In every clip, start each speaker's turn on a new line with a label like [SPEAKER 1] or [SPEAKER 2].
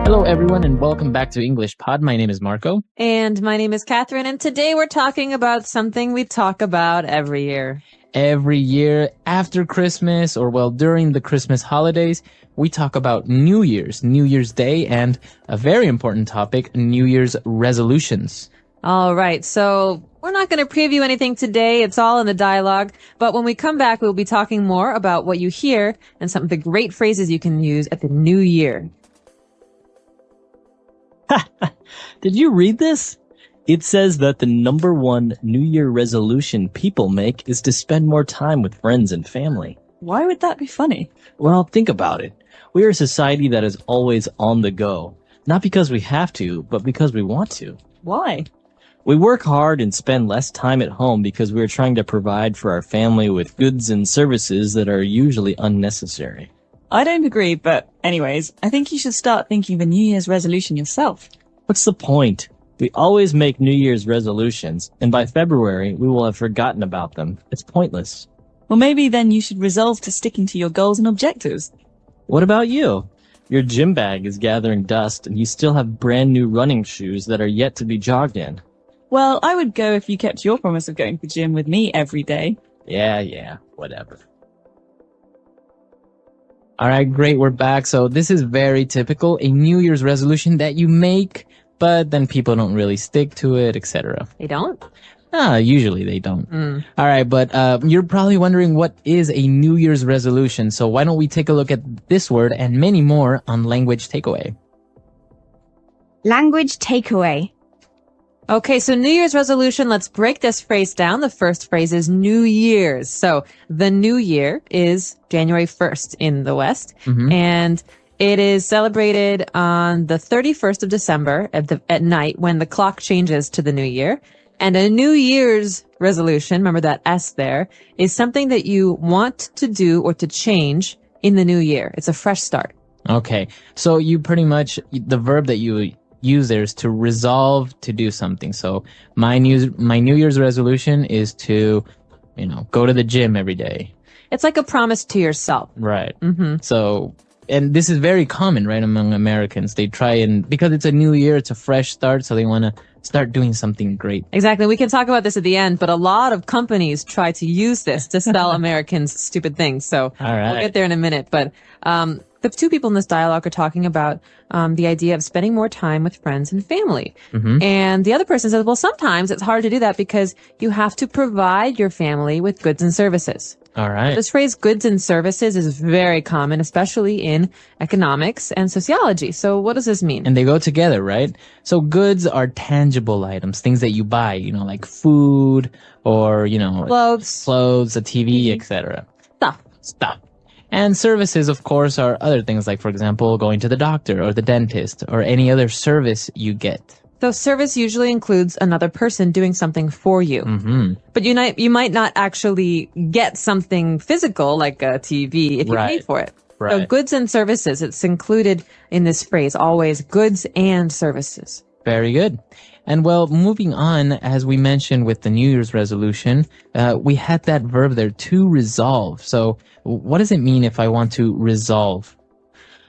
[SPEAKER 1] Hello, everyone, and welcome back to English Pod. My name is Marco.
[SPEAKER 2] And my name is Catherine, and today we're talking about something we talk about every year.
[SPEAKER 1] Every year after Christmas, or well, during the Christmas holidays, we talk about New Year's Day, and a very important topic, New Year's resolutions.
[SPEAKER 2] All right, so we're not going to preview anything today. It's all in the dialogue. But when we come back, we'll be talking more about what you hear and some of the great phrases you can use at the new year.
[SPEAKER 3] Did you read this? It says that the number one New Year resolution people make is to spend more time with friends and family.
[SPEAKER 4] Why would that be funny?
[SPEAKER 3] Well, think about it. We are a society that is always on the go. Not because we have to, but because we want to.
[SPEAKER 4] Why?
[SPEAKER 3] We work hard and spend less time at home because we are trying to provide for our family with goods and services that are usually unnecessary.
[SPEAKER 4] I don't agree, but anyways, I think you should start thinking of a New Year's resolution yourself.
[SPEAKER 3] What's the point? We always make New Year's resolutions, and by February, we will have forgotten about them. It's pointless.
[SPEAKER 4] Well, maybe then you should resolve to sticking to your goals and objectives.
[SPEAKER 3] What about you? Your gym bag is gathering dust, and you still have brand new running shoes that are yet to be jogged in.
[SPEAKER 4] Well, I would go if you kept your promise of going to the gym with me every day.
[SPEAKER 3] Yeah, whatever.
[SPEAKER 1] All right, great. We're back. So this is very typical, a New Year's resolution that you make, but then people don't really stick to it, etc.
[SPEAKER 2] They don't?
[SPEAKER 1] Usually they don't. All right, but you're probably wondering what is a New Year's resolution. So why don't we take a look at this word and many more on Language Takeaway.
[SPEAKER 5] Language takeaway.
[SPEAKER 2] Okay, so New Year's resolution, let's break this phrase down. The first phrase is New Year's. So the New Year is January 1st in the West, and it is celebrated on the 31st of December at night when the clock changes to the New Year. And a New Year's resolution, remember that S there, is something that you want to do or to change in the new year. It's a fresh start.
[SPEAKER 1] Okay, so you pretty much, the verb that you use there is to resolve to do something. So my New Year's resolution is to, go to the gym every day.
[SPEAKER 2] It's like a promise to yourself.
[SPEAKER 1] Right. So, and this is very common, right, among Americans. They try because it's a new year, it's a fresh start, so they want to start doing something great.
[SPEAKER 2] Exactly. We can talk about this at the end, but a lot of companies try to use this to sell Americans stupid things. So
[SPEAKER 1] all right.
[SPEAKER 2] We'll get there in a minute. But the two people in this dialogue are talking about the idea of spending more time with friends and family. And the other person says, well, sometimes it's hard to do that because you have to provide your family with goods and services.
[SPEAKER 1] All right.
[SPEAKER 2] This phrase goods and services is very common, especially in economics and sociology. So what does this mean?
[SPEAKER 1] And they go together, right? So goods are tangible items, things that you buy, like food or, clothes, a TV, etc. Stuff. And services, of course, are other things like, for example, going to the doctor or the dentist or any other service you get.
[SPEAKER 2] So service usually includes another person doing something for you. But you might not actually get something physical like a TV if you pay for it.
[SPEAKER 1] Right.
[SPEAKER 2] So goods and services, it's included in this phrase, always goods and services.
[SPEAKER 1] Very good. And well, moving on, as we mentioned with the New Year's resolution, we had that verb there, to resolve. So what does it mean if I want to resolve?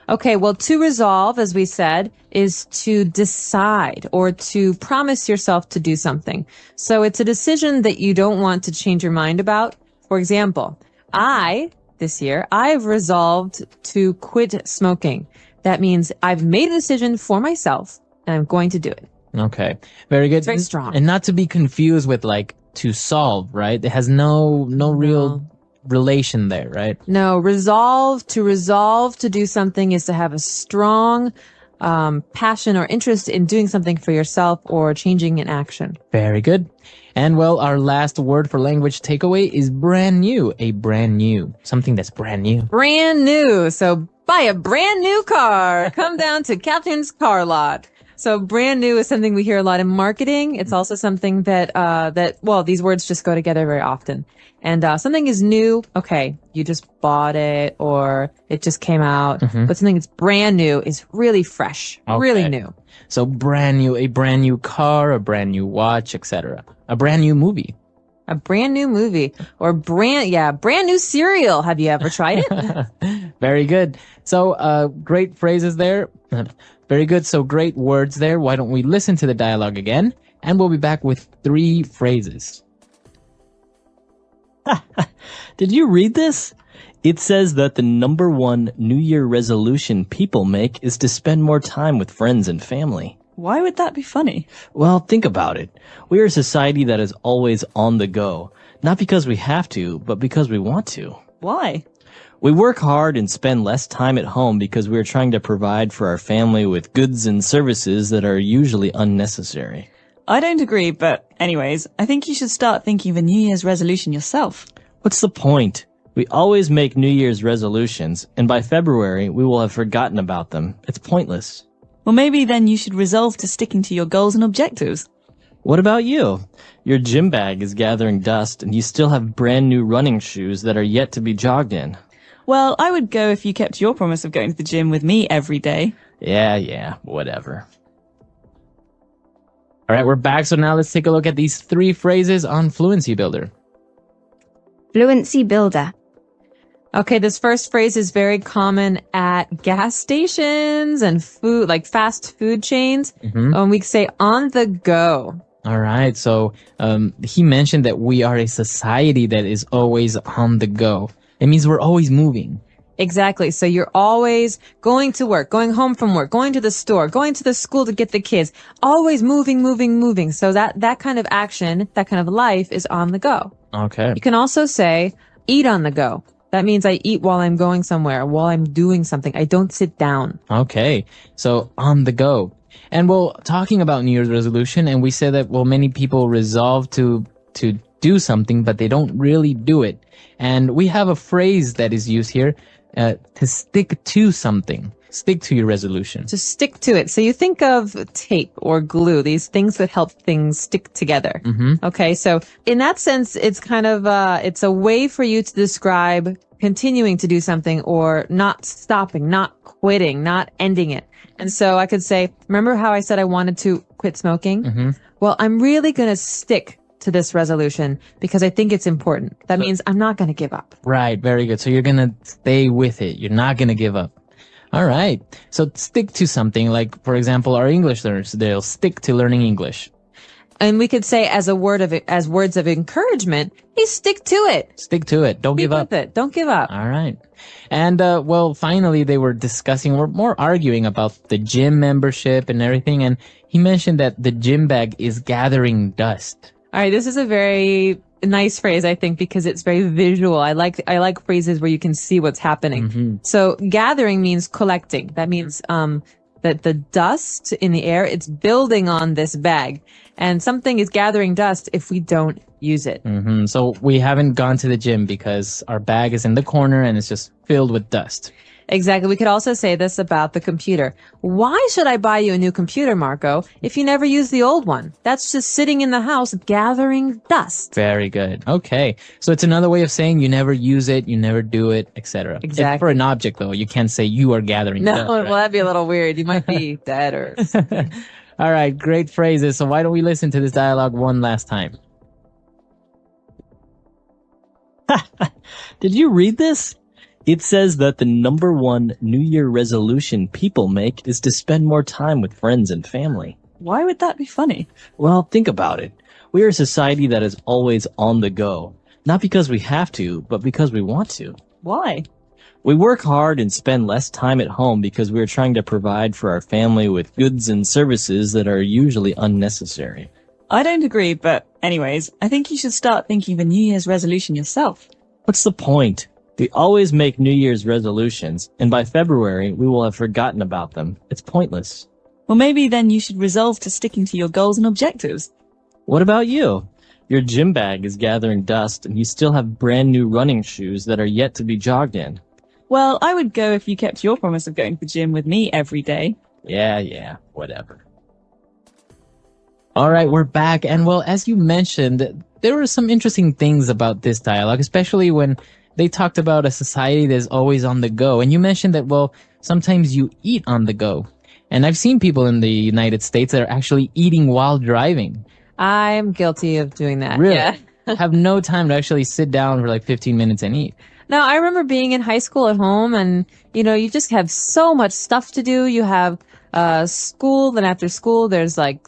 [SPEAKER 2] Okay, well, to resolve, as we said, is to decide or to promise yourself to do something. So it's a decision that you don't want to change your mind about. For example, this year, I've resolved to quit smoking. That means I've made a decision for myself and I'm going to do it.
[SPEAKER 1] Okay, very good.
[SPEAKER 2] It's very strong.
[SPEAKER 1] And not to be confused with to solve, right? It has no real relation there, right?
[SPEAKER 2] No, resolve to do something is to have a strong passion or interest in doing something for yourself or changing an action.
[SPEAKER 1] Very good. And well, our last word for language takeaway is brand new. A brand new. Something that's brand new.
[SPEAKER 2] Brand new. So buy a brand new car. Come down to Catherine's car lot. So brand new is something we hear a lot in marketing. It's also something that these words just go together very often. And something is new, okay, you just bought it or it just came out. But something that's brand new is really fresh, really new.
[SPEAKER 1] So brand new, a brand new car, a brand new watch, etc. A brand new movie.
[SPEAKER 2] a brand new movie, or brand new cereal. Have you ever tried it?
[SPEAKER 1] Very good. So, great phrases there. Very good. So great words there. Why don't we listen to the dialogue again? And we'll be back with 3 phrases.
[SPEAKER 3] Did you read this? It says that the number 1 New Year resolution people make is to spend more time with friends and family.
[SPEAKER 4] Why would that be funny?
[SPEAKER 3] Well, think about it. We are a society that is always on the go. Not because we have to, but because we want to.
[SPEAKER 4] Why?
[SPEAKER 3] We work hard and spend less time at home because we are trying to provide for our family with goods and services that are usually unnecessary.
[SPEAKER 4] I don't agree, but anyways, I think you should start thinking of a New Year's resolution yourself.
[SPEAKER 3] What's the point? We always make New Year's resolutions, and by February, we will have forgotten about them. It's pointless.
[SPEAKER 4] Well, maybe then you should resolve to sticking to your goals and objectives.
[SPEAKER 3] What about you? Your gym bag is gathering dust, and you still have brand new running shoes that are yet to be jogged in.
[SPEAKER 4] Well, I would go if you kept your promise of going to the gym with me every day.
[SPEAKER 3] Yeah, whatever.
[SPEAKER 1] All right, we're back. So now let's take a look at these 3 phrases on Fluency Builder.
[SPEAKER 5] Fluency Builder.
[SPEAKER 2] Okay, this first phrase is very common at gas stations and food, like fast food chains. We could say on the go.
[SPEAKER 1] All right. So he mentioned that we are a society that is always on the go. It means we're always moving.
[SPEAKER 2] Exactly. So you're always going to work, going home from work, going to the store, going to the school to get the kids, always moving. So that kind of action, that kind of life is on the go.
[SPEAKER 1] Okay.
[SPEAKER 2] You can also say eat on the go. That means I eat while I'm going somewhere, while I'm doing something. I don't sit down.
[SPEAKER 1] Okay. So on the go. And well, talking about New Year's resolution, and we said that, well, many people resolve to do something, but they don't really do it. And we have a phrase that is used here, to stick to something. Stick to your resolution.
[SPEAKER 2] To stick to it. So you think of tape or glue, these things that help things stick together. Okay. So in that sense, it's kind of, it's a way for you to describe continuing to do something or not stopping, not quitting, not ending it. And so I could say, remember how I said I wanted to quit smoking? Well, I'm really going to stick to this resolution because I think it's important. That means I'm not going to give up.
[SPEAKER 1] Right. Very good. So you're going to stay with it. You're not going to give up. All right. So stick to something, like, for example, our English learners, they'll stick to learning English.
[SPEAKER 2] And we could say as words of encouragement, hey, stick to it.
[SPEAKER 1] Stick to it. Don't give up.
[SPEAKER 2] With it. Don't give up.
[SPEAKER 1] All right. And, well, finally, they were discussing, or more arguing about the gym membership and everything. And he mentioned that the gym bag is gathering dust.
[SPEAKER 2] All right. This is a very nice phrase, I think, because it's very visual. I like phrases where you can see what's happening. So gathering means collecting. That means, that the dust in the air, it's building on this bag, and something is gathering dust if we don't use it.
[SPEAKER 1] So we haven't gone to the gym because our bag is in the corner and it's just filled with dust.
[SPEAKER 2] Exactly. We could also say this about the computer. Why should I buy you a new computer, Marco, if you never use the old one? That's just sitting in the house gathering dust.
[SPEAKER 1] Very good. Okay. So it's another way of saying you never use it, you never do it, etc.
[SPEAKER 2] Exactly.
[SPEAKER 1] For an object, though, you can't say you are gathering dust.
[SPEAKER 2] No,
[SPEAKER 1] Right?
[SPEAKER 2] well, that'd be a little weird. You might be dead or...
[SPEAKER 1] All right. Great phrases. So why don't we listen to this dialogue one last time?
[SPEAKER 3] Did you read this? It says that the number 1 New Year resolution people make is to spend more time with friends and family.
[SPEAKER 4] Why would that be funny?
[SPEAKER 3] Well, think about it. We are a society that is always on the go. Not because we have to, but because we want to.
[SPEAKER 4] Why?
[SPEAKER 3] We work hard and spend less time at home because we are trying to provide for our family with goods and services that are usually unnecessary.
[SPEAKER 4] I don't agree, but anyways, I think you should start thinking of a New Year's resolution yourself.
[SPEAKER 3] What's the point? We always make New Year's resolutions, and by February, we will have forgotten about them. It's pointless.
[SPEAKER 4] Well, maybe then you should resolve to sticking to your goals and objectives.
[SPEAKER 3] What about you? Your gym bag is gathering dust, and you still have brand new running shoes that are yet to be jogged in.
[SPEAKER 4] Well, I would go if you kept your promise of going to the gym with me every day.
[SPEAKER 3] Yeah, whatever.
[SPEAKER 1] All right, we're back. And well, as you mentioned, there were some interesting things about this dialogue, especially when they talked about a society that's always on the go. And you mentioned that, well, sometimes you eat on the go. And I've seen people in the United States that are actually eating while driving.
[SPEAKER 2] I'm guilty of doing that.
[SPEAKER 1] Really?
[SPEAKER 2] Yeah.
[SPEAKER 1] have no time to actually sit down for like 15 minutes and eat.
[SPEAKER 2] Now, I remember being in high school at home and, you just have so much stuff to do. You have school, then after school, there's like,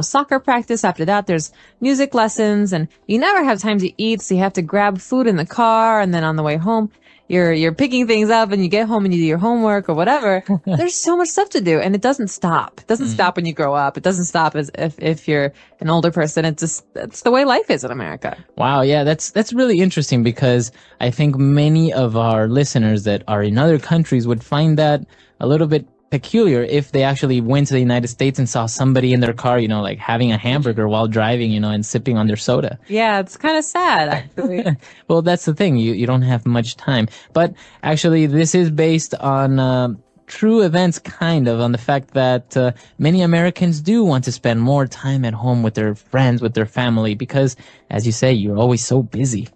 [SPEAKER 2] soccer practice. After that, there's music lessons and you never have time to eat. So you have to grab food in the car. And then on the way home, you're picking things up and you get home and you do your homework or whatever. There's so much stuff to do and it doesn't stop. It doesn't stop when you grow up. It doesn't stop as if you're an older person. It's the way life is in America.
[SPEAKER 1] Wow. Yeah. That's really interesting because I think many of our listeners that are in other countries would find that a little bit peculiar if they actually went to the United States and saw somebody in their car, like having a hamburger while driving, and sipping on their soda.
[SPEAKER 2] Yeah, it's kind of sad, actually.
[SPEAKER 1] Well, that's the thing. You don't have much time. But actually, this is based on true events, kind of, on the fact that many Americans do want to spend more time at home with their friends, with their family, because, as you say, you're always so busy.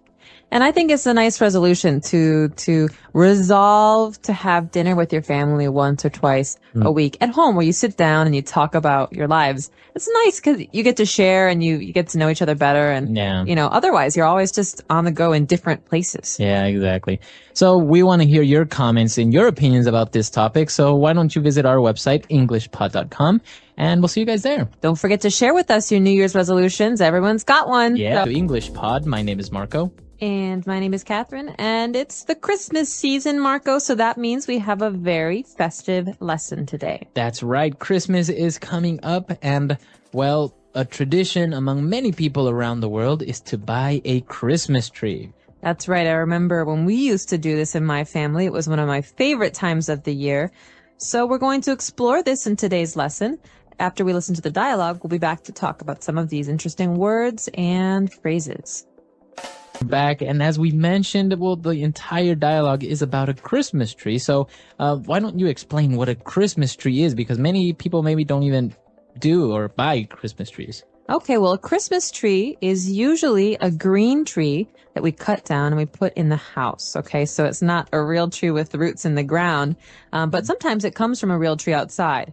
[SPEAKER 2] And I think it's a nice resolution to resolve to have dinner with your family once or twice a week at home where you sit down and you talk about your lives. It's nice because you get to share and you get to know each other better. And, otherwise you're always just on the go in different places.
[SPEAKER 1] Yeah, exactly. So we want to hear your comments and your opinions about this topic. So why don't you visit our website, englishpod.com, and we'll see you guys there.
[SPEAKER 2] Don't forget to share with us your New Year's resolutions. Everyone's got one.
[SPEAKER 1] Yeah. So, English Pod. My name is Marco.
[SPEAKER 2] And my name is Catherine, and it's the Christmas season, Marco, so that means we have a very festive lesson today.
[SPEAKER 1] That's right. Christmas is coming up, and, well, a tradition among many people around the world is to buy a Christmas tree.
[SPEAKER 2] That's right. I remember when we used to do this in my family. It was one of my favorite times of the year. So we're going to explore this in today's lesson. After we listen to the dialogue, we'll be back to talk about some of these interesting words and phrases.
[SPEAKER 1] Back, and as we mentioned, well, the entire dialogue is about a Christmas tree. So why don't you explain what a Christmas tree is? Because many people maybe don't even do or buy Christmas trees.
[SPEAKER 2] Okay, well, a Christmas tree is usually a green tree that we cut down and we put in the house. Okay, so it's not a real tree with roots in the ground, but sometimes it comes from a real tree outside.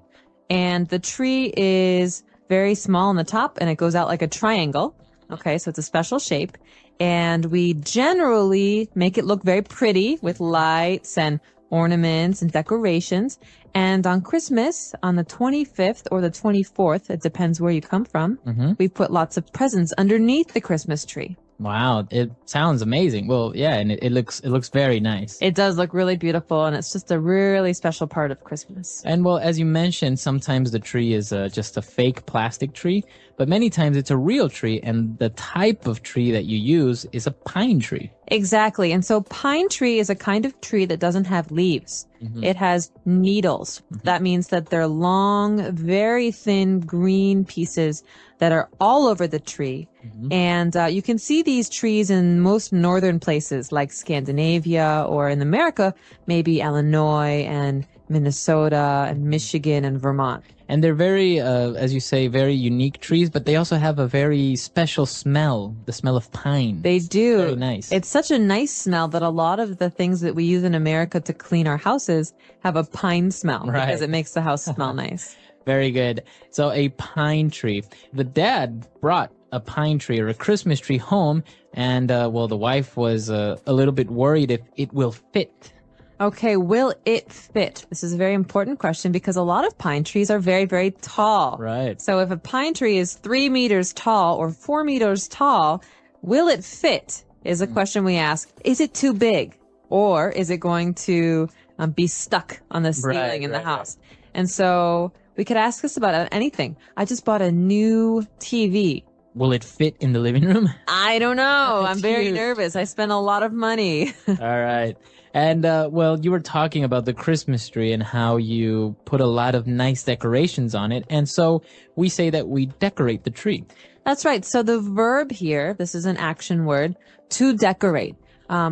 [SPEAKER 2] And the tree is very small on the top and it goes out like a triangle. Okay, so it's a special shape. And we generally make it look very pretty with lights and ornaments and decorations. And on Christmas, on the 25th or the 24th, it depends where you come from, we put lots of presents underneath the Christmas tree.
[SPEAKER 1] Wow, it sounds amazing. Well, yeah, and it looks very nice.
[SPEAKER 2] It does look really beautiful, and it's just a really special part of Christmas.
[SPEAKER 1] And well, as you mentioned, sometimes the tree is just a fake plastic tree, but many times it's a real tree, and the type of tree that you use is a pine tree.
[SPEAKER 2] Exactly. And so pine tree is a kind of tree that doesn't have leaves. It has needles. That means that they're long, very thin green pieces that are all over the tree. And you can see these trees in most northern places like Scandinavia, or in America, maybe Illinois and Minnesota and Michigan and Vermont.
[SPEAKER 1] And they're very, as you say, very unique trees, but they also have a very special smell, the smell of pine.
[SPEAKER 2] They do.
[SPEAKER 1] Very nice.
[SPEAKER 2] It's such a nice smell that a lot of the things that we use in America to clean our houses have a pine smell, because it makes the house smell nice.
[SPEAKER 1] Very good. So a pine tree. The dad brought a pine tree or a Christmas tree home, and, well, the wife was a little bit worried if it will fit.
[SPEAKER 2] Okay, will it fit? This is a very important question because a lot of pine trees are very, very tall.
[SPEAKER 1] Right.
[SPEAKER 2] So if a pine tree is 3 meters tall or 4 meters tall, will it fit is a question we ask. Is it too big? Or is it going to be stuck on the ceiling in the house? And so we could ask this about anything. I just bought a new TV.
[SPEAKER 1] Will it fit in the living room?
[SPEAKER 2] I don't know. I'm very
[SPEAKER 1] huge.
[SPEAKER 2] nervous. I spent a lot of money.
[SPEAKER 1] All right. And, well, you were talking about the Christmas tree and how you put a lot of nice decorations on it. And so we say that we decorate the tree.
[SPEAKER 2] That's right. So the verb here, this is an action word, to decorate.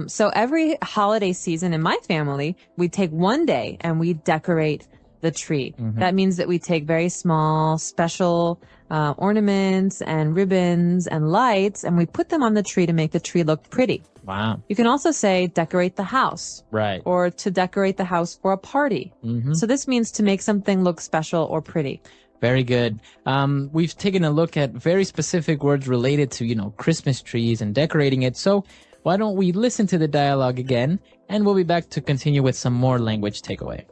[SPEAKER 2] So every holiday season in my family, we take one day and we decorate the tree. That means that we take very small, special ornaments and ribbons and lights, and we put them on the tree to make the tree look pretty.
[SPEAKER 1] Wow.
[SPEAKER 2] You can also say decorate the house.
[SPEAKER 1] Right.
[SPEAKER 2] Or to decorate the house for a party. So this means to make something look special or pretty.
[SPEAKER 1] Very good. We've taken a look at very specific words related to, Christmas trees and decorating it. So why don't we listen to the dialogue again, and we'll be back to continue with some more language takeaway.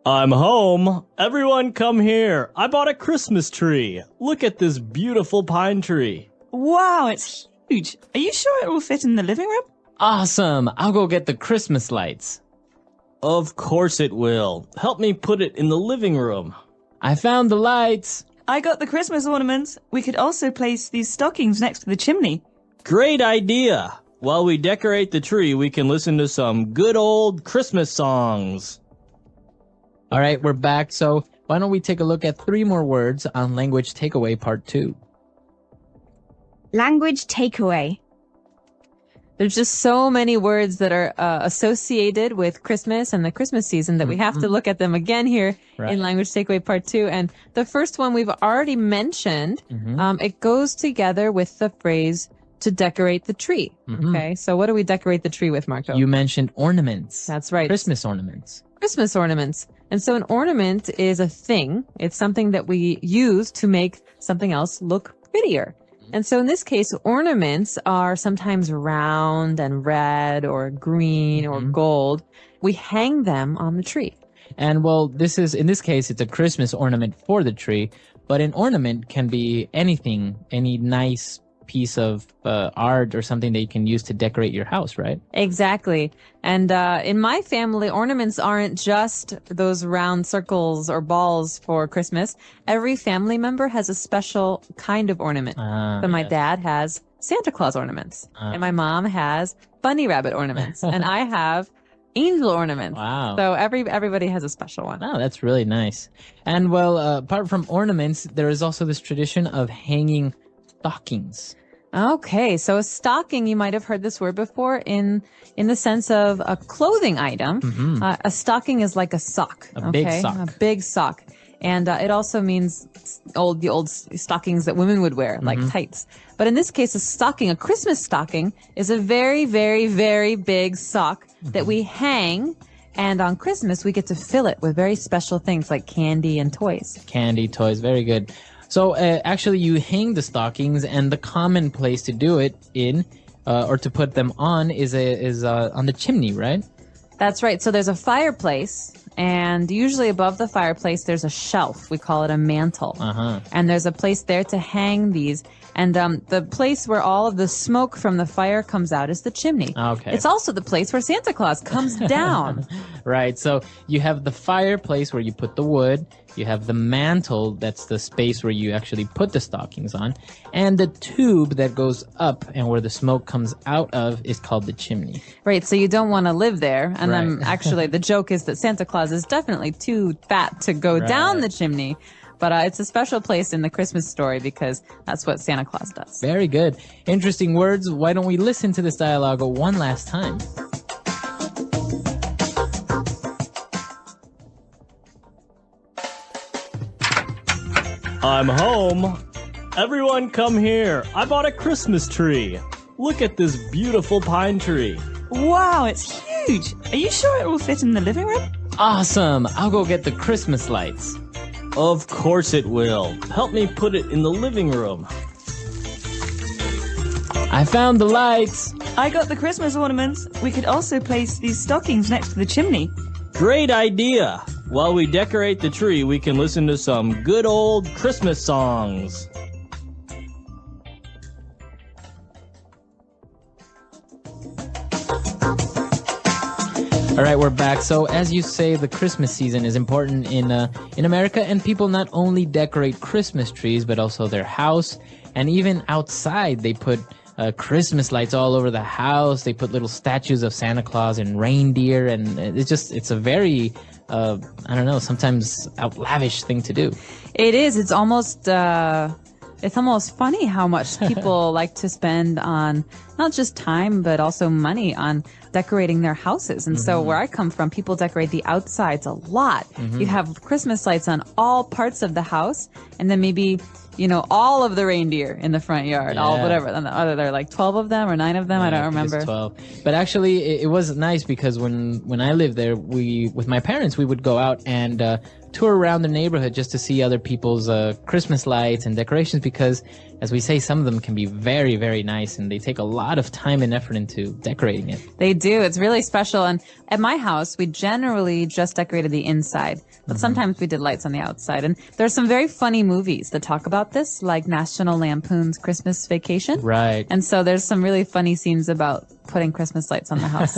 [SPEAKER 3] I'm home. Everyone come here. I bought a Christmas tree. Look at this beautiful pine tree.
[SPEAKER 4] Wow, it's huge. Are you sure it will fit in the living room?
[SPEAKER 1] Awesome. I'll go get the Christmas lights.
[SPEAKER 3] Of course it will. Help me put it in the living room.
[SPEAKER 1] I found the lights.
[SPEAKER 4] I got the Christmas ornaments. We could also place these stockings next to the chimney.
[SPEAKER 3] Great idea. While we decorate the tree, we can listen to some good old Christmas songs.
[SPEAKER 1] All right, we're back. So why don't we take a look at 3 more words on Language Takeaway Part 2.
[SPEAKER 5] Language takeaway.
[SPEAKER 2] There's just so many words that are associated with Christmas and the Christmas season that we have to look at them again here in Language Takeaway Part 2. And the first one we've already mentioned, it goes together with the phrase to decorate the tree. Okay, so what do we decorate the tree with, Marco?
[SPEAKER 1] You mentioned ornaments.
[SPEAKER 2] That's right.
[SPEAKER 1] Christmas ornaments.
[SPEAKER 2] Christmas ornaments. And so an ornament is a thing. It's something that we use to make something else look prettier. And so in this case, ornaments are sometimes round and red or green or gold. We hang them on the tree.
[SPEAKER 1] And well, in this case, it's a Christmas ornament for the tree, but an ornament can be anything, any nice piece of art or something that you can use to decorate your house, right?
[SPEAKER 2] Exactly. And in my family, ornaments aren't just those round circles or balls for Christmas. Every family member has a special kind of ornament. So my dad has Santa Claus ornaments, and my mom has bunny rabbit ornaments, and I have angel ornaments.
[SPEAKER 1] Wow.
[SPEAKER 2] So everybody has a special one.
[SPEAKER 1] Oh, that's really nice. And well, apart from ornaments, there is also this tradition of hanging stockings.
[SPEAKER 2] Okay, so a stocking, you might have heard this word before in the sense of a clothing item. A stocking is like a sock.
[SPEAKER 1] A big sock.
[SPEAKER 2] A big sock. And it also means the old stockings that women would wear, like tights. But in this case, a Christmas stocking, is a very, very, very big sock that we hang. And on Christmas, we get to fill it with very special things like candy and toys.
[SPEAKER 1] Candy, toys, very good. So actually, you hang the stockings, and the common place to do it in, or to put them on, is on the chimney, right?
[SPEAKER 2] That's right. So there's a fireplace, and usually above the fireplace, there's a shelf. We call it a mantle. And there's a place there to hang these. And the place where all of the smoke from the fire comes out is the chimney.
[SPEAKER 1] Okay.
[SPEAKER 2] It's also the place where Santa Claus comes down.
[SPEAKER 1] Right. So you have the fireplace where you put the wood. You have the mantle, that's the space where you actually put the stockings on. And the tube that goes up and where the smoke comes out of is called the chimney.
[SPEAKER 2] Right, so you don't want to live there. And then
[SPEAKER 1] Right.
[SPEAKER 2] actually the joke is that Santa Claus is definitely too fat to go down the chimney. But it's a special place in the Christmas story because that's what Santa Claus does.
[SPEAKER 1] Very good. Interesting words. Why don't we listen to this dialogue one last time?
[SPEAKER 3] I'm home. Everyone come here. I bought a Christmas tree. Look at this beautiful pine tree.
[SPEAKER 4] Wow, it's huge. Are you sure it will fit in the living room?
[SPEAKER 1] Awesome. I'll go get the Christmas lights.
[SPEAKER 3] Of course it will. Help me put it in the living room.
[SPEAKER 1] I found the lights.
[SPEAKER 4] I got the Christmas ornaments. We could also place these stockings next to the chimney.
[SPEAKER 3] Great idea. While we decorate the tree, we can listen to some good old Christmas songs.
[SPEAKER 1] All right, we're back. So as you say, the Christmas season is important in America, and people not only decorate Christmas trees, but also their house, and even outside they put Christmas lights all over the house. They put little statues of Santa Claus and reindeer, and it's a very, sometimes lavish thing to do.
[SPEAKER 2] It is. It's almost funny how much people like to spend on not just time, but also money on decorating their houses. And so where I come from, people decorate the outsides a lot. You have Christmas lights on all parts of the house, and then maybe, all of the reindeer in the front yard, all whatever. Are there like 12 of them or 9 of them? I don't remember.
[SPEAKER 1] It's 12. But actually, it was nice because when I lived there, with my parents, we would go out and tour around the neighborhood just to see other people's Christmas lights and decorations because, as we say, some of them can be very, very nice and they take a lot of time and effort into decorating it.
[SPEAKER 2] They do. It's really special. And at my house, we generally just decorated the inside, but sometimes we did lights on the outside. And there's some very funny movies that talk about this, like National Lampoon's Christmas Vacation.
[SPEAKER 1] Right.
[SPEAKER 2] And so there's some really funny scenes about putting Christmas lights on the house.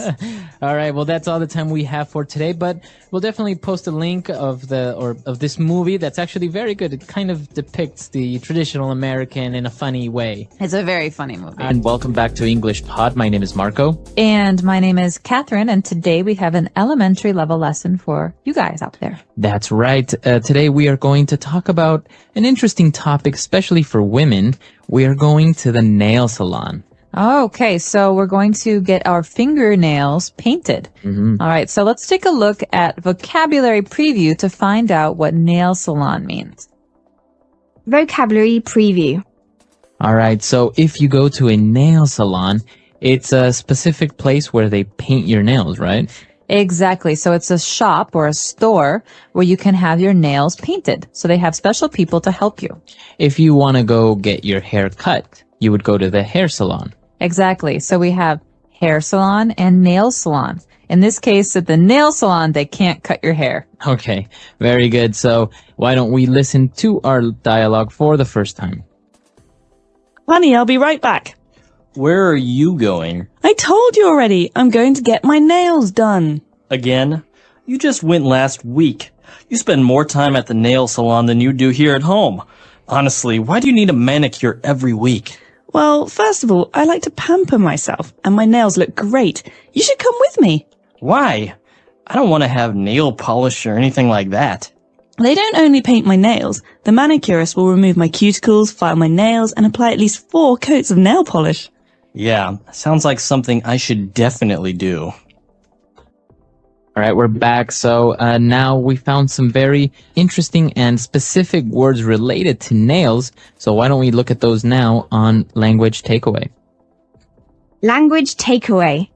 [SPEAKER 1] All right. Well, that's all the time we have for today, but we'll definitely post a link of this movie that's actually very good. It kind of depicts the traditional American in a funny way.
[SPEAKER 2] It's a very funny movie.
[SPEAKER 1] And welcome back to English Pod. My name is Marco.
[SPEAKER 2] And my name is Catherine, and today we have an elementary level lesson for you guys out there.
[SPEAKER 1] That's right. Today we are going to talk about an interesting topic, especially for women. We are going to the nail salon.
[SPEAKER 2] Okay, so we're going to get our fingernails painted. All right, so let's take a look at vocabulary preview to find out what nail salon means.
[SPEAKER 5] Vocabulary preview.
[SPEAKER 1] All right, so if you go to a nail salon, it's a specific place where they paint your nails, right?
[SPEAKER 2] Exactly. So it's a shop or a store where you can have your nails painted. So they have special people to help you.
[SPEAKER 1] If you want to go get your hair cut, you would go to the hair salon.
[SPEAKER 2] Exactly. So we have hair salon and nail salon. In this case, at the nail salon, they can't cut your hair.
[SPEAKER 1] Okay, very good. So why don't we listen to our dialogue for the first time?
[SPEAKER 4] Honey, I'll be right back.
[SPEAKER 3] Where are you going?
[SPEAKER 4] I told you already. I'm going to get my nails done.
[SPEAKER 3] Again? You just went last week. You spend more time at the nail salon than you do here at home. Honestly, why do you need a manicure every week?
[SPEAKER 4] Well, first of all, I like to pamper myself, and my nails look great. You should come with me.
[SPEAKER 3] Why? I don't want to have nail polish or anything like that.
[SPEAKER 4] They don't only paint my nails. The manicurist will remove my cuticles, file my nails, and apply at least 4 coats of nail polish.
[SPEAKER 3] Yeah, sounds like something I should definitely do.
[SPEAKER 1] All right, we're back. So now we found some very interesting and specific words related to nails. So why don't we look at those now on Language Takeaway?
[SPEAKER 5] Language takeaway.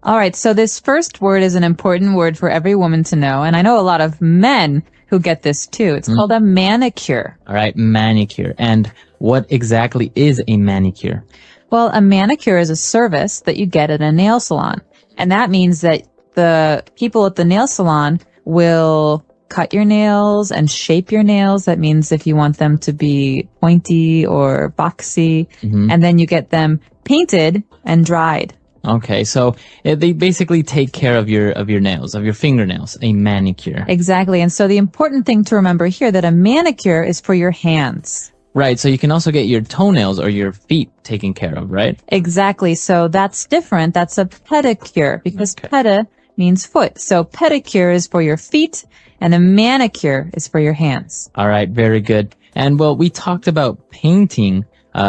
[SPEAKER 2] All right. So this first word is an important word for every woman to know. And I know a lot of men who get this too. It's called a manicure.
[SPEAKER 1] All right, manicure. And what exactly is a manicure?
[SPEAKER 2] Well, a manicure is a service that you get at a nail salon. And that means that the people at the nail salon will cut your nails and shape your nails. That means if you want them to be pointy or boxy, and then you get them painted and dried.
[SPEAKER 1] Okay, so they basically take care of your nails, of your fingernails, a manicure.
[SPEAKER 2] Exactly. And so the important thing to remember here that a manicure is for your hands.
[SPEAKER 1] Right, so you can also get your toenails or your feet taken care of, right?
[SPEAKER 2] Exactly. So that's different. That's a pedicure because pedi means foot. So pedicure is for your feet and a manicure is for your hands.
[SPEAKER 1] All right, very good. And well, we talked about painting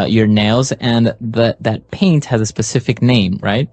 [SPEAKER 1] your nails, and that paint has a specific name, right?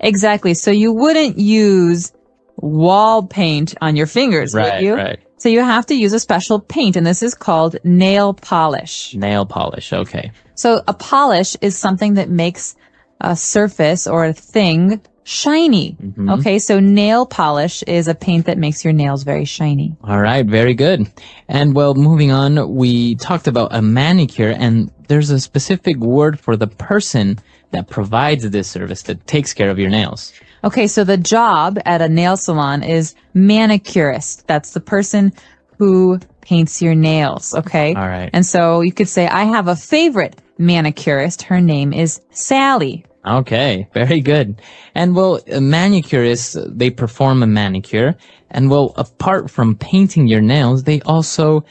[SPEAKER 2] Exactly. So you wouldn't use wall paint on your fingers, would you?
[SPEAKER 1] Right.
[SPEAKER 2] So you have to use a special paint, and this is called nail polish.
[SPEAKER 1] Nail polish, okay.
[SPEAKER 2] So a polish is something that makes a surface or a thing shiny. Okay, so nail polish is a paint that makes your nails very shiny.
[SPEAKER 1] All right, very good. And well, moving on, we talked about a manicure, and there's a specific word for the person that provides this service, that takes care of your nails.
[SPEAKER 2] Okay, so the job at a nail salon is manicurist. That's the person who paints your nails, okay?
[SPEAKER 1] All right.
[SPEAKER 2] And so you could say, I have a favorite manicurist. Her name is Sally.
[SPEAKER 1] Okay, very good. And well, manicurists, they perform a manicure. And well, apart from painting your nails, they also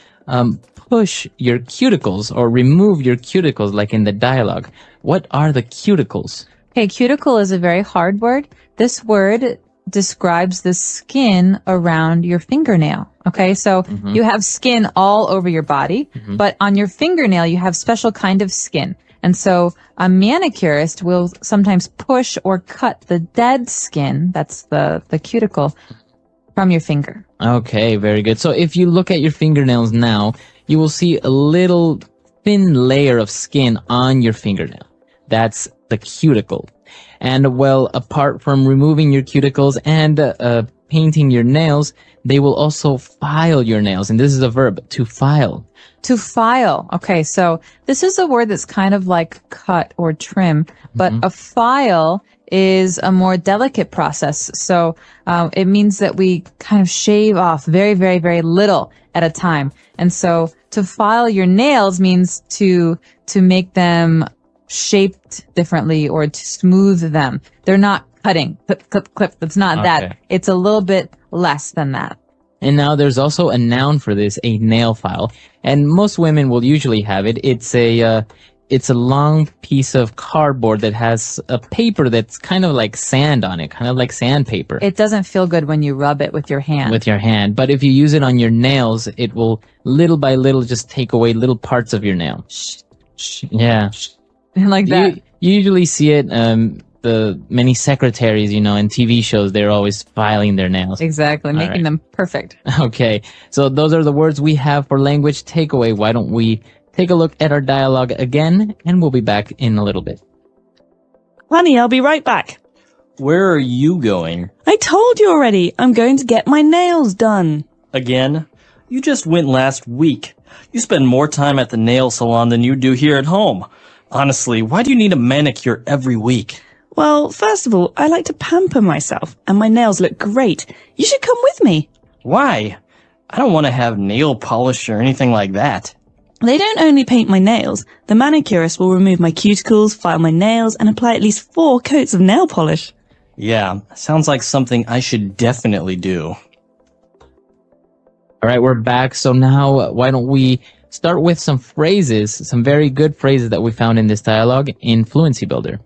[SPEAKER 1] push your cuticles or remove your cuticles, like in the dialogue. What are the cuticles?
[SPEAKER 2] Okay, cuticle is a very hard word. This word describes the skin around your fingernail. Okay, so you have skin all over your body, but on your fingernail, you have special kind of skin. And so a manicurist will sometimes push or cut the dead skin, that's the cuticle, from your finger.
[SPEAKER 1] Okay, very good. So if you look at your fingernails now, you will see a little thin layer of skin on your fingernail. That's the cuticle. And well, apart from removing your cuticles and painting your nails, they will also file your nails. And this is a verb, to file.
[SPEAKER 2] To file. Okay, so this is a word that's kind of like cut or trim, but a file is a more delicate process. So it means that we kind of shave off very, very, very little at a time. And so to file your nails means to make them shaped differently or to smooth them. They're not cutting, clip, clip, clip. It's not that. It's a little bit less than that.
[SPEAKER 1] And now there's also a noun for this, a nail file. And most women will usually have it. It's a long piece of cardboard that has a paper that's kind of like sand on it, kind of like sandpaper.
[SPEAKER 2] It doesn't feel good when you rub it with your hand.
[SPEAKER 1] But if you use it on your nails, it will little by little just take away little parts of your nail. Yeah.
[SPEAKER 2] Like that.
[SPEAKER 1] You usually see it, the many secretaries, in TV shows, they're always filing their nails.
[SPEAKER 2] Exactly, making them perfect.
[SPEAKER 1] Okay, so those are the words we have for language takeaway. Why don't we take a look at our dialogue again, and we'll be back in a little bit.
[SPEAKER 4] Honey, I'll be right back.
[SPEAKER 3] Where are you going?
[SPEAKER 4] I told you already. I'm going to get my nails done.
[SPEAKER 3] Again? You just went last week. You spend more time at the nail salon than you do here at home. Honestly, why do you need a manicure every week?
[SPEAKER 4] Well, first of all, I like to pamper myself, and my nails look great. You should come with me.
[SPEAKER 3] Why? I don't want to have nail polish or anything like that.
[SPEAKER 4] They don't only paint my nails. The manicurist will remove my cuticles, file my nails, and apply at least 4 coats of nail polish.
[SPEAKER 3] Yeah, sounds like something I should definitely do.
[SPEAKER 1] All right, we're back. So now why don't we start with some phrases, some very good phrases that we found in this dialogue in Fluency Builder.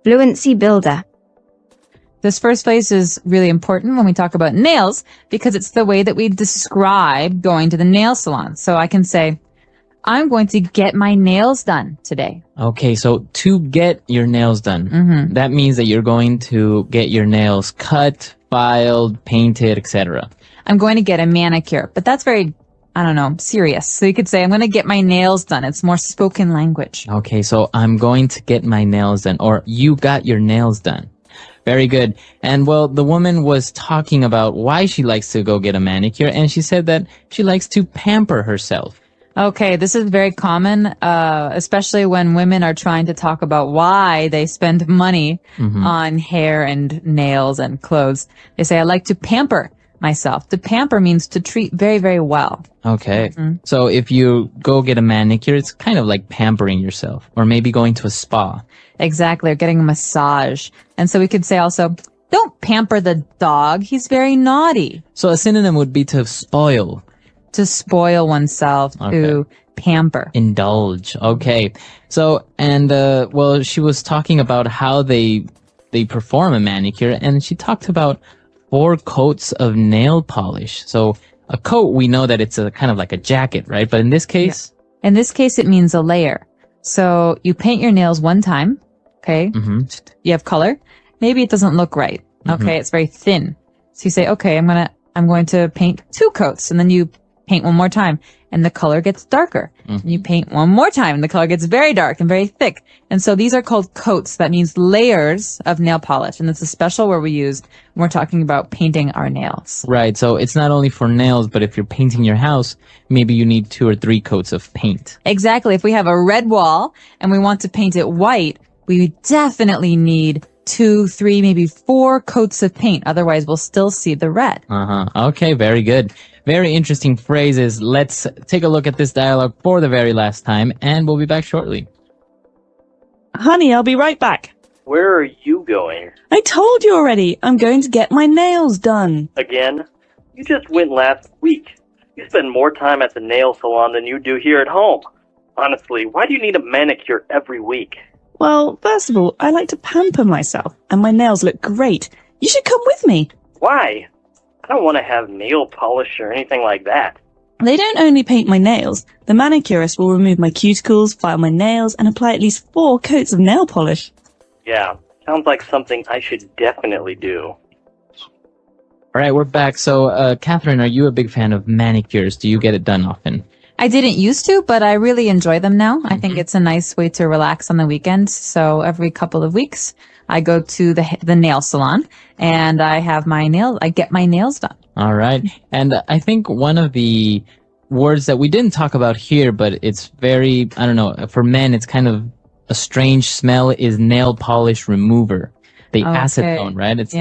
[SPEAKER 5] Fluency Builder.
[SPEAKER 2] This first phrase is really important when we talk about nails because it's the way that we describe going to the nail salon. So I can say, I'm going to get my nails done today.
[SPEAKER 1] Okay, so to get your nails done, that means that you're going to get your nails cut, filed, painted, etc.
[SPEAKER 2] I'm going to get a manicure, but that's very, serious. So you could say, I'm going to get my nails done. It's more spoken language.
[SPEAKER 1] Okay, so I'm going to get my nails done, or you got your nails done. Very good. And well, the woman was talking about why she likes to go get a manicure, and she said that she likes to pamper herself.
[SPEAKER 2] Okay, this is very common, especially when women are trying to talk about why they spend money on hair and nails and clothes. They say, I like to pamper myself. To pamper means to treat very, very well.
[SPEAKER 1] Okay. So if you go get a manicure, it's kind of like pampering yourself, or maybe going to a spa.
[SPEAKER 2] Exactly, or getting a massage. And so we could say also, don't pamper the dog. He's very naughty.
[SPEAKER 1] So a synonym would be to spoil.
[SPEAKER 2] To spoil oneself, to pamper.
[SPEAKER 1] Indulge. Okay. So, and, well, she was talking about how they perform a manicure, and she talked about 4 coats of nail polish. So a coat, we know that it's a kind of like a jacket, right? But in this case?
[SPEAKER 2] Yeah. In this case, it means a layer. So you paint your nails one time, okay? You have color. Maybe it doesn't look right. Okay, it's very thin. So you say, okay, I'm going to paint 2 coats, and then you paint one more time, and the color gets darker. And you paint one more time, and the color gets very dark and very thick. And so these are called coats. That means layers of nail polish, and it's a special word we use when we're talking about painting our nails.
[SPEAKER 1] Right, so it's not only for nails, but if you're painting your house, maybe you need 2 or 3 coats of paint.
[SPEAKER 2] Exactly. If we have a red wall and we want to paint it white, we definitely need 2, 3, maybe 4 coats of paint. Otherwise, we'll still see the red.
[SPEAKER 1] Okay, very good. Very interesting phrases. Let's take a look at this dialogue for the very last time, and we'll be back shortly.
[SPEAKER 4] Honey, I'll be right back.
[SPEAKER 3] Where are you going?
[SPEAKER 4] I told you already. I'm going to get my nails done.
[SPEAKER 3] Again? You just went last week. You spend more time at the nail salon than you do here at home. Honestly, why do you need a manicure every week?
[SPEAKER 4] Well, first of all, I like to pamper myself, and my nails look great. You should come with me.
[SPEAKER 3] Why? I don't want to have nail polish or anything like that.
[SPEAKER 4] They don't only paint my nails. The manicurist will remove my cuticles, file my nails, and apply at least 4 coats of nail polish.
[SPEAKER 3] Yeah, sounds like something I should definitely do.
[SPEAKER 1] All right, we're back. So, Catherine, are you a big fan of manicures? Do you get it done often?
[SPEAKER 2] I didn't used to, but I really enjoy them now. I think it's a nice way to relax on the weekends. So every couple of weeks, I go to the nail salon and I get my nails done.
[SPEAKER 1] All right. And I think one of the words that we didn't talk about here, but it's very, I don't know, for men, it's kind of a strange smell, is nail polish remover. The acetone, right? It's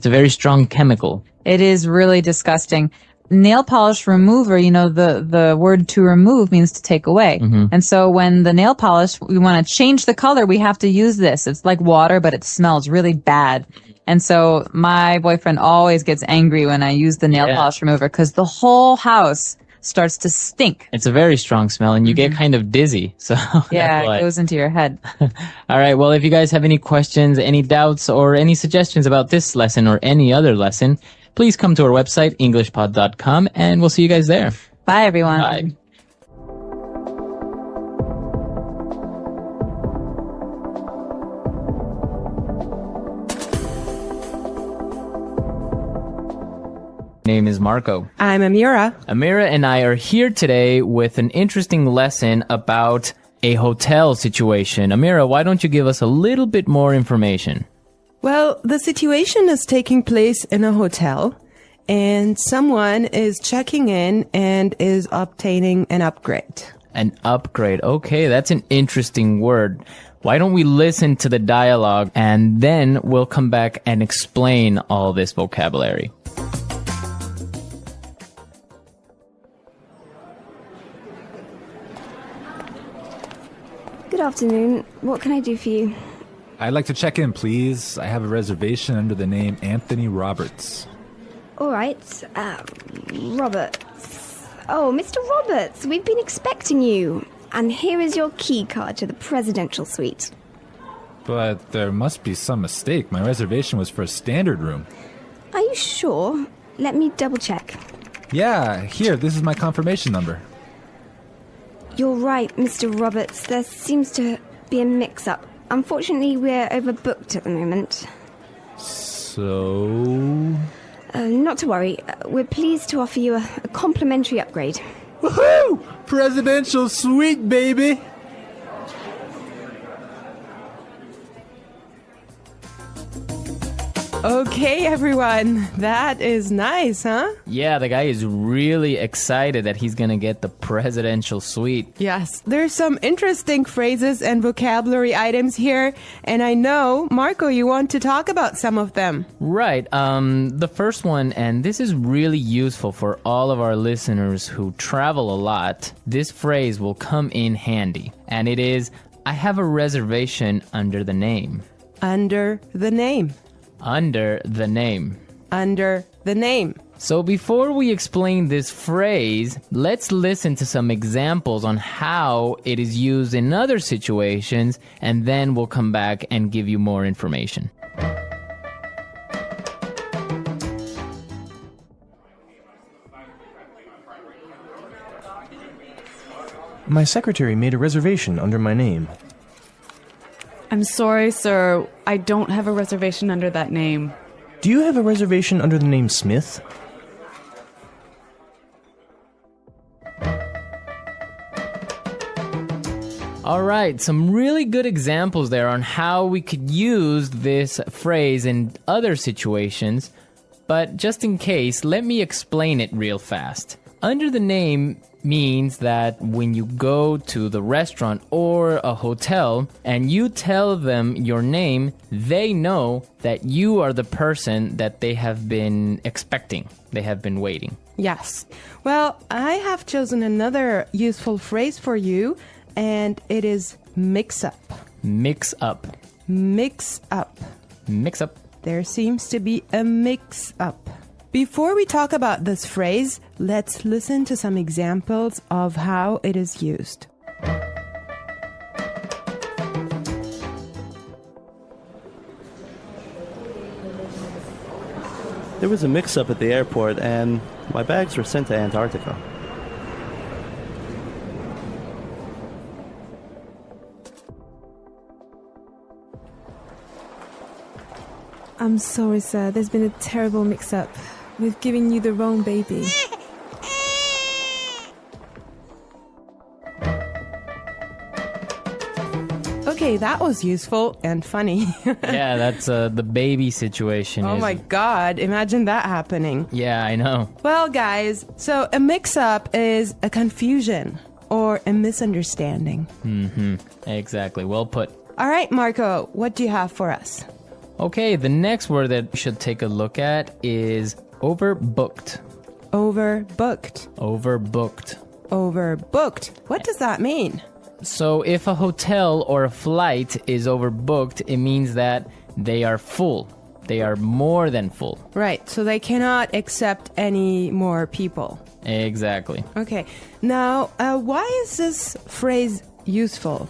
[SPEAKER 1] a very strong chemical.
[SPEAKER 2] It is really disgusting. Nail polish remover, the word to remove means to take away. And so when the nail polish, we want to change the color, we have to use this. It's like water, but it smells really bad. And so my boyfriend always gets angry when I use the nail polish remover because the whole house starts to stink.
[SPEAKER 1] It's a very strong smell and you get kind of dizzy. So
[SPEAKER 2] it goes into your head.
[SPEAKER 1] All right. Well, if you guys have any questions, any doubts, or any suggestions about this lesson or any other lesson, please come to our website, englishpod.com, and we'll see you guys there.
[SPEAKER 2] Bye, everyone.
[SPEAKER 1] Bye. Name is Marco.
[SPEAKER 6] I'm Amira.
[SPEAKER 1] Amira and I are here today with an interesting lesson about a hotel situation. Amira, why don't you give us a little bit more information?
[SPEAKER 6] Well, the situation is taking place in a hotel, and someone is checking in and is obtaining an upgrade.
[SPEAKER 1] An upgrade. Okay, that's an interesting word. Why don't we listen to the dialogue and then we'll come back and explain all this vocabulary.
[SPEAKER 7] Good afternoon. What can I do for you?
[SPEAKER 8] I'd like to check in, please. I have a reservation under the name Anthony Roberts.
[SPEAKER 7] All right. Roberts. Oh, Mr. Roberts, we've been expecting you. And here is your key card to the presidential suite.
[SPEAKER 8] But there must be some mistake. My reservation was for a standard room.
[SPEAKER 7] Are you sure? Let me double check.
[SPEAKER 8] Yeah, here, this is my confirmation number.
[SPEAKER 7] You're right, Mr. Roberts. There seems to be a mix-up. Unfortunately, we're overbooked at the moment.
[SPEAKER 8] So?
[SPEAKER 7] Not to worry. We're pleased to offer you a complimentary upgrade.
[SPEAKER 8] Woohoo! Presidential suite, baby!
[SPEAKER 6] Okay, everyone. That is nice, huh?
[SPEAKER 1] Yeah, the guy is really excited that he's gonna get the presidential suite.
[SPEAKER 6] Yes, there's some interesting phrases and vocabulary items here, and I know, Marco, you want to talk about some of them.
[SPEAKER 1] Right. The first one, and this is really useful for all of our listeners who travel a lot, this phrase will come in handy. And it is, I have a reservation under the name.
[SPEAKER 6] Under the name.
[SPEAKER 1] Under the name.
[SPEAKER 6] Under the name.
[SPEAKER 1] So before we explain this phrase, let's listen to some examples on how it is used in other situations, and then we'll come back and give you more information.
[SPEAKER 9] My secretary made a reservation under my name.
[SPEAKER 10] I'm sorry, sir. I don't have a reservation under that name.
[SPEAKER 9] Do you have a reservation under the name Smith?
[SPEAKER 1] All right, some really good examples there on how we could use this phrase in other situations. But just in case, let me explain it real fast. Under the name means that when you go to the restaurant or a hotel and you tell them your name, they know that you are the person that they have been expecting. They have been waiting.
[SPEAKER 6] Yes. Well, I have chosen another useful phrase for you, and it is mix up.
[SPEAKER 1] Mix up.
[SPEAKER 6] Mix up.
[SPEAKER 1] Mix up.
[SPEAKER 6] There seems to be a mix up. Before we talk about this phrase, let's listen to some examples of how it is used.
[SPEAKER 11] There was a mix-up at the airport and my bags were sent to Antarctica.
[SPEAKER 12] I'm sorry, sir. There's been a terrible mix-up. We've given you the wrong baby.
[SPEAKER 6] Okay, that was useful and funny.
[SPEAKER 1] Yeah, that's the baby situation.
[SPEAKER 6] Oh my God, imagine that happening.
[SPEAKER 1] Yeah, I know.
[SPEAKER 6] Well, guys, so a mix-up is a confusion or a misunderstanding.
[SPEAKER 1] Exactly. Well put.
[SPEAKER 6] All right, Marco, what do you have for us?
[SPEAKER 1] Okay, the next word that we should take a look at is overbooked.
[SPEAKER 6] Overbooked.
[SPEAKER 1] Overbooked.
[SPEAKER 6] Overbooked. What does that mean?
[SPEAKER 1] So if a hotel or a flight is overbooked, it means that they are full. They are more than full.
[SPEAKER 6] Right, so they cannot accept any more people.
[SPEAKER 1] Exactly.
[SPEAKER 6] Okay, now why is this phrase useful?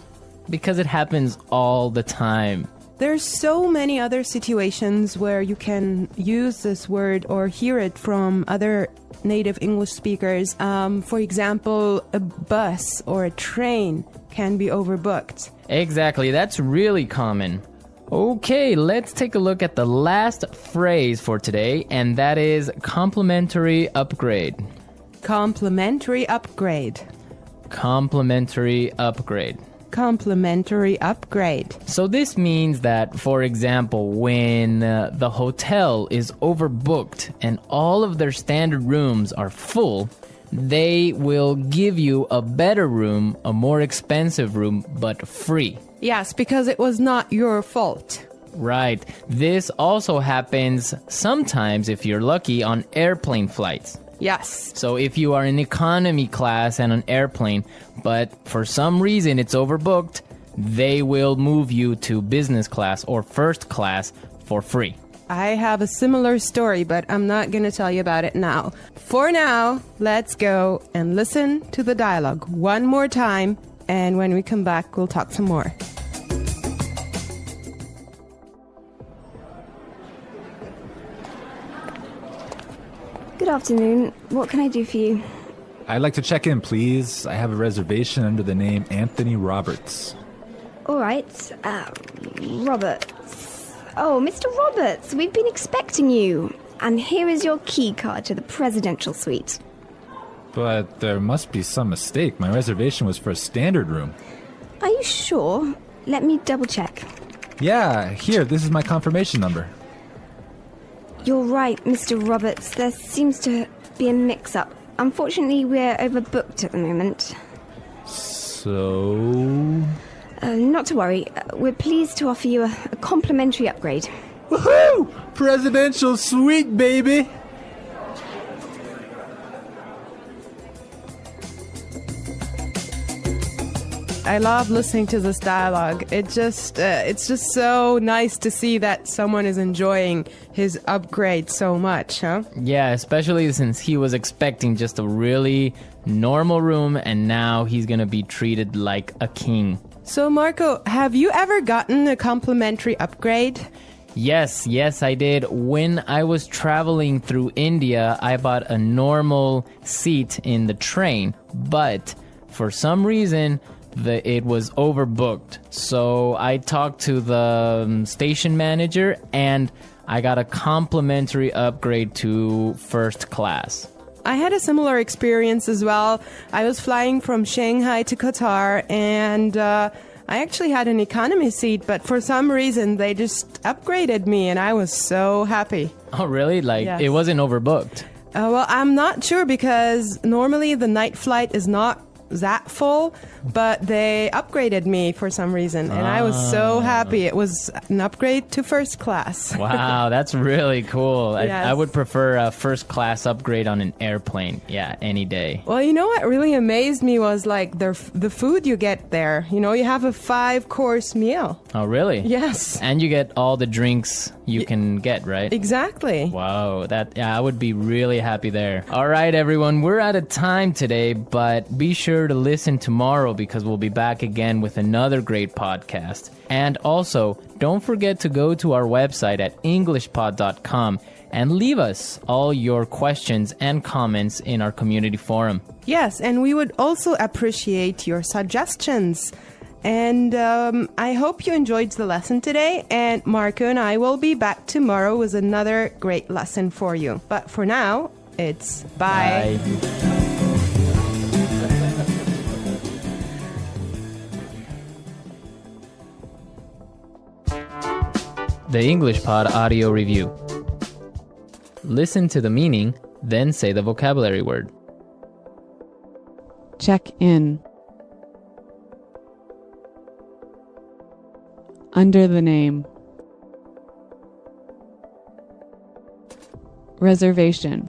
[SPEAKER 1] Because it happens all the time.
[SPEAKER 6] There's so many other situations where you can use this word or hear it from other native English speakers. For example, a bus or a train can be overbooked.
[SPEAKER 1] Exactly, that's really common. Okay, let's take a look at the last phrase for today, and that is complimentary upgrade.
[SPEAKER 6] Complimentary upgrade.
[SPEAKER 1] Complimentary upgrade.
[SPEAKER 6] Complimentary upgrade.
[SPEAKER 1] So this means that, for example, when the hotel is overbooked and all of their standard rooms are full, they will give you a better room, a more expensive room, but free.
[SPEAKER 6] Yes, because it was not your fault.
[SPEAKER 1] Right. This also happens sometimes, if you're lucky, on airplane flights.
[SPEAKER 6] Yes.
[SPEAKER 1] So if you are in economy class and an airplane, but for some reason it's overbooked, they will move you to business class or first class for free.
[SPEAKER 6] I have a similar story, but I'm not going to tell you about it now. For now, let's go and listen to the dialogue one more time, and when we come back, we'll talk some more.
[SPEAKER 7] Good afternoon. What can I do for you?
[SPEAKER 8] I'd like to check in, please. I have a reservation under the name Anthony Roberts.
[SPEAKER 7] All right. Roberts. Oh, Mr. Roberts, we've been expecting you. And here is your key card to the presidential suite.
[SPEAKER 8] But there must be some mistake. My reservation was for a standard room.
[SPEAKER 7] Are you sure? Let me double check.
[SPEAKER 8] Yeah, here, this is my confirmation number.
[SPEAKER 7] You're right, Mr. Roberts. There seems to be a mix-up. Unfortunately, we're overbooked at the moment.
[SPEAKER 8] So?
[SPEAKER 7] Not to worry. We're pleased to offer you a complimentary upgrade.
[SPEAKER 8] Woohoo! Presidential suite, baby!
[SPEAKER 6] I love listening to this dialogue. It's just so nice to see that someone is enjoying his upgrade so much, huh?
[SPEAKER 1] Yeah, especially since he was expecting just a really normal room and now he's gonna be treated like a king.
[SPEAKER 6] So Marco, have you ever gotten a complimentary upgrade?
[SPEAKER 1] Yes, I did. When I was traveling through India, I bought a normal seat in the train, but for some reason, it was overbooked. So I talked to the station manager and I got a complimentary upgrade to first class.
[SPEAKER 6] I had a similar experience as well. I was flying from Shanghai to Qatar and I actually had an economy seat, but for some reason they just upgraded me and I was so happy.
[SPEAKER 1] Oh, really?
[SPEAKER 6] Yes.
[SPEAKER 1] It wasn't overbooked?
[SPEAKER 6] Well, I'm not sure because normally the night flight is not that full, but they upgraded me for some reason and I was so happy. It was an upgrade to first class.
[SPEAKER 1] Wow, that's really cool.
[SPEAKER 6] Yes.
[SPEAKER 1] I would prefer a first class upgrade on an airplane. Yeah, any day.
[SPEAKER 6] Well, you know what really amazed me was like the food you get there. You know, you have a 5-course meal.
[SPEAKER 1] Oh, really?
[SPEAKER 6] Yes.
[SPEAKER 1] And you get all the drinks you can get, right?
[SPEAKER 6] Exactly.
[SPEAKER 1] Wow, I would be really happy there. All right, everyone, we're out of time today, but be sure to listen tomorrow because we'll be back again with another great podcast. And also, don't forget to go to our website at englishpod.com and leave us all your questions and comments in our community forum.
[SPEAKER 6] Yes, and we would also appreciate your suggestions. And I hope you enjoyed the lesson today. And Marco and I will be back tomorrow with another great lesson for you. But for now, it's bye.
[SPEAKER 1] Bye. The English Pod audio review. Listen to the meaning, then say the vocabulary word.
[SPEAKER 10] Check in. Under the name. Reservation.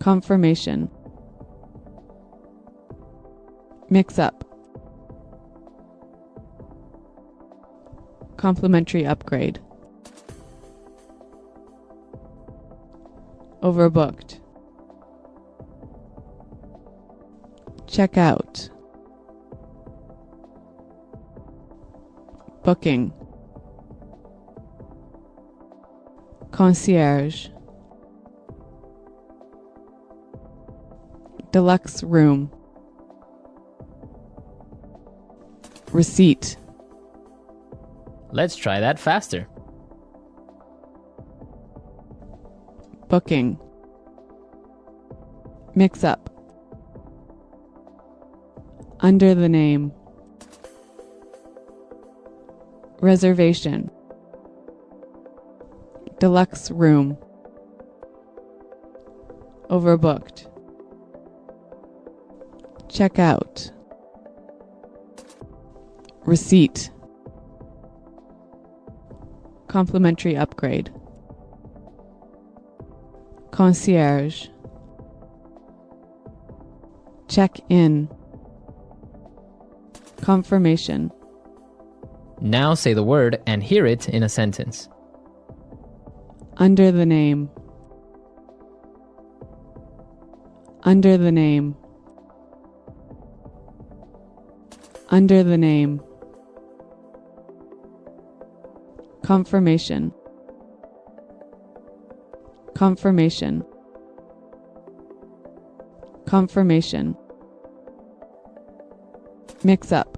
[SPEAKER 10] Confirmation. Mix up. Complimentary upgrade. Overbooked. Check out. Booking. Concierge. Deluxe room. Receipt.
[SPEAKER 1] Let's try that faster.
[SPEAKER 10] Booking. Mix up. Under the name. Reservation. Deluxe room. Overbooked. Check out. Receipt. Complimentary upgrade. Concierge. Check in. Confirmation.
[SPEAKER 1] Now say the word and hear it in a sentence.
[SPEAKER 10] Under the name. Under the name. Under the name. Confirmation. Confirmation. Confirmation. Mix up.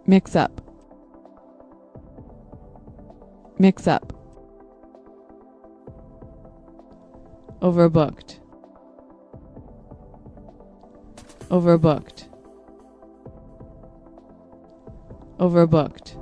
[SPEAKER 10] Mix up. Mix up. Overbooked. Overbooked. Overbooked.